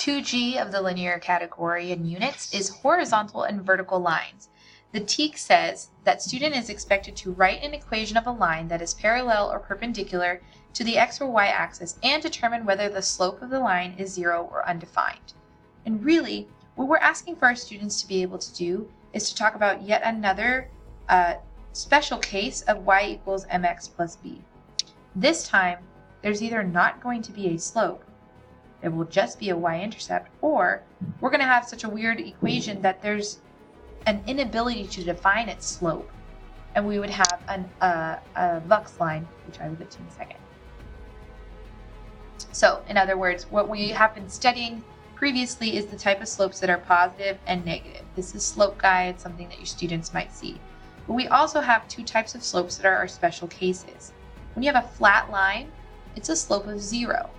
2G of the linear category in units is horizontal and vertical lines. The TEK says that student is expected to write an equation of a line that is parallel or perpendicular to the x or y axis and determine whether the slope of the line is 0 or undefined. And really, what we're asking for our students to be able to do is to talk about yet another special case of y equals mx plus b. This time, there's either not going to be a slope, there will just be a y-intercept, or we're going to have such a weird equation that there's an inability to define its slope, and we would have a VUX line, which I will get to in a second. So, in other words, what we have been studying previously is the type of slopes that are positive and negative. This is slope guide, something that your students might see. But we also have two types of slopes that are our special cases. When you have a flat line, it's a slope of 0.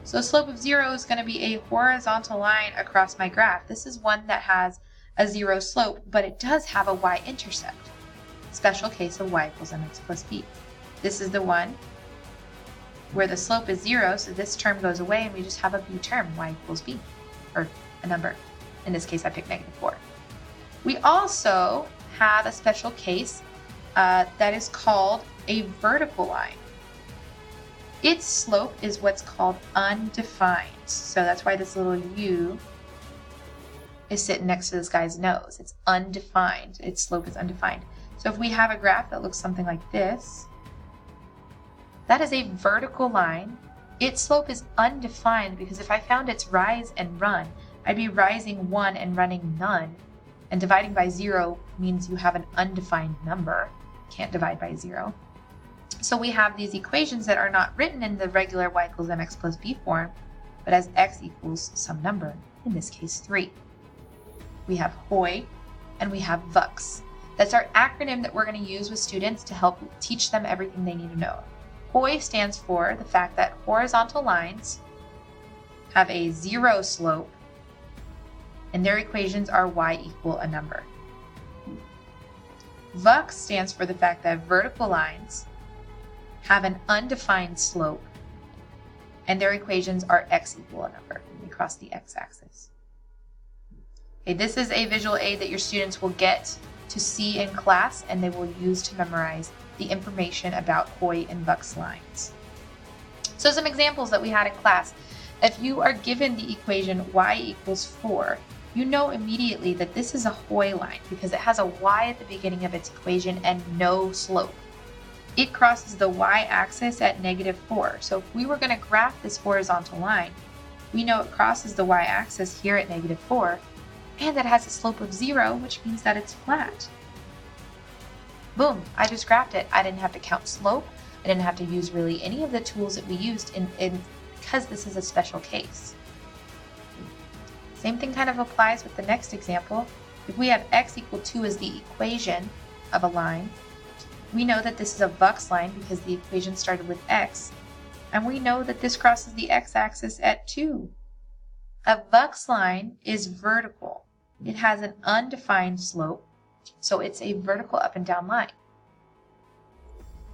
So a slope of 0 is going to be a horizontal line across my graph. This is one that has a 0 slope, but it does have a y-intercept. Special case of y equals mx plus b. This is the one where the slope is 0, so this term goes away and we just have a b term, y equals b, or a number. In this case, I picked -4. We also have a special case that is called a vertical line. Its slope is what's called undefined. So that's why this little U is sitting next to this guy's nose. It's undefined. Its slope is undefined. So if we have a graph that looks something like this, that is a vertical line. Its slope is undefined because if I found its rise and run, I'd be rising 1 and running none. And dividing by 0 means you have an undefined number. Can't divide by 0. So we have these equations that are not written in the regular y equals mx plus b form, but as x equals some number, in this case 3. We have HOY and we have VUX. That's our acronym that we're going to use with students to help teach them everything they need to know. HOY stands for the fact that horizontal lines have a 0 slope and their equations are y equal a number. VUX stands for the fact that vertical lines have an undefined slope and their equations are x equal a number. We cross the x-axis. Okay, this is a visual aid that your students will get to see in class and they will use to memorize the information about HOY and VUX lines. So some examples that we had in class. If you are given the equation y equals 4, you know immediately that this is a HOY line because it has a y at the beginning of its equation and no slope. It crosses the y-axis at -4. So if we were going to graph this horizontal line, we know it crosses the y-axis here at -4, and that it has a slope of 0, which means that it's flat. Boom, I just graphed it. I didn't have to count slope. I didn't have to use really any of the tools that we used because this is a special case. Same thing kind of applies with the next example. If we have x equal 2 as the equation of a line, we know that this is a VUX line because the equation started with x, and we know that this crosses the x-axis at 2. A VUX line is vertical. It has an undefined slope, so it's a vertical up and down line.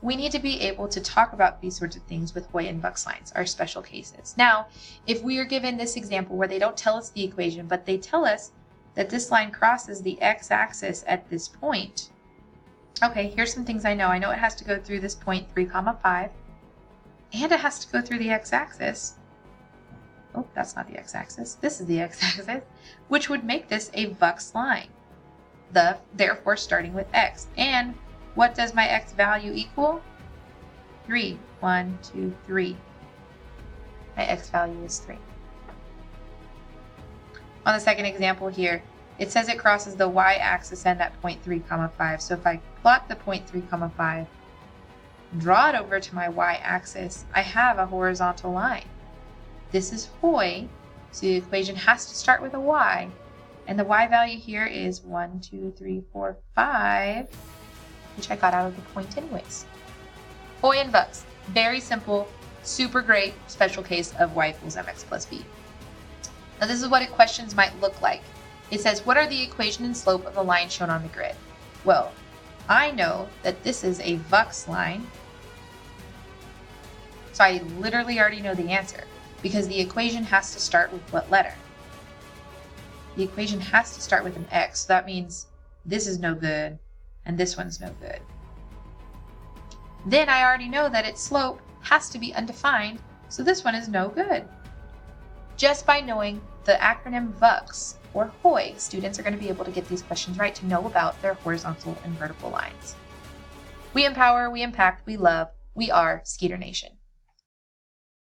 We need to be able to talk about these sorts of things with HOY and VUX lines, our special cases. Now, if we are given this example where they don't tell us the equation, but they tell us that this line crosses the x-axis at this point, okay, here's some things I know. I know it has to go through this point 3, 5, and it has to go through the x-axis. Oh, that's not the x-axis. This is the x-axis, which would make this a VUX line, therefore starting with x. And what does my x value equal? 3. 1, 2, 3. My x value is 3. On the second example here, it says it crosses the y-axis and at point 3, 5. So if I plot the point 3, 5, draw it over to my y-axis, I have a horizontal line. This is HOY, so the equation has to start with a y, and the y value here is 1, 2, 3, 4, 5, which I got out of the point anyways. HOY and VUX, very simple, super great special case of y equals mx plus b. Now this is what questions might look like. It says, what are the equation and slope of the line shown on the grid? Well, I know that this is a VUX line, so I literally already know the answer because the equation has to start with what letter? the equation has to start with an x. So that means this is no good and this one's no good. Then I already know that its slope has to be undefined, so this one is no good. Just by knowing the acronym VUX, or HOY, students are going to be able to get these questions right to know about their horizontal and vertical lines. We empower, we impact, we love. We are Skeeter Nation.